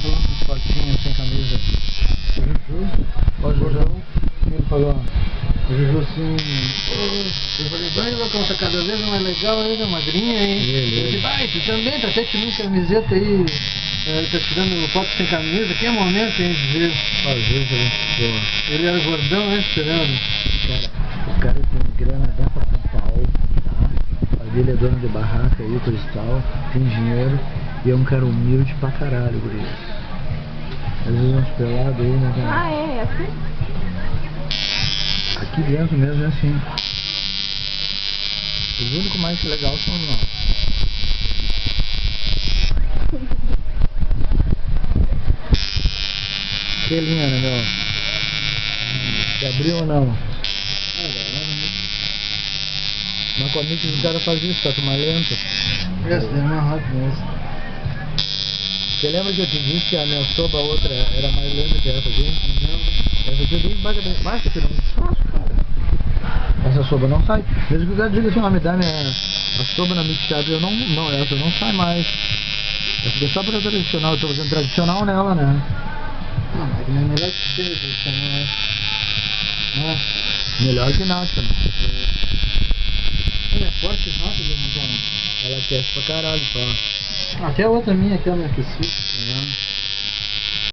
falando de fotinha sem camisa. Juju? Ó, o Juju. Ele falou, o Juju assim. Eu falei, vai, Locão, tá cada vez mais legal aí, né? Magrinha aí. Ele disse, vai, tu também tá até tirando camiseta aí. Tá tirando foto sem camisa, que é momento, hein, de ver. Às vezes a gente boa. Ele era gordão, né, Fernando? Cara, o cara tem grana dentro pra São Paulo, tá? O pai dele é dono de barraca aí, Cristal, tem dinheiro e é um cara humilde pra caralho, guri. Às vezes uns pelados aí, né, cara? Ah, é assim? Aqui dentro mesmo é assim. Os únicos mais legais são nós. Que linha, né, meu? Você abriu ou não? Mas com a Mix os caras fazem isso, tá tomar lento. Essa é mais rápido mesmo. Você lembra que eu te disse que a minha sopa, a outra, era mais lenta que essa aqui? Essa aqui eu dei baixa aqui, não faço, cara. Essa sopa não sai. Mesmo que o cara diga assim, ó, me dá a sopa na mixada, eu não, essa não sai mais. Essa aqui é só pra tradicional, eu tô fazendo tradicional nela, né? Não, mas é melhor que seja tradicional, né? Melhor que nada, né? Ela é forte e rápida, não é? Ela aquece pra caralho, só. Até a outra minha aqui, ela me aqueci. É.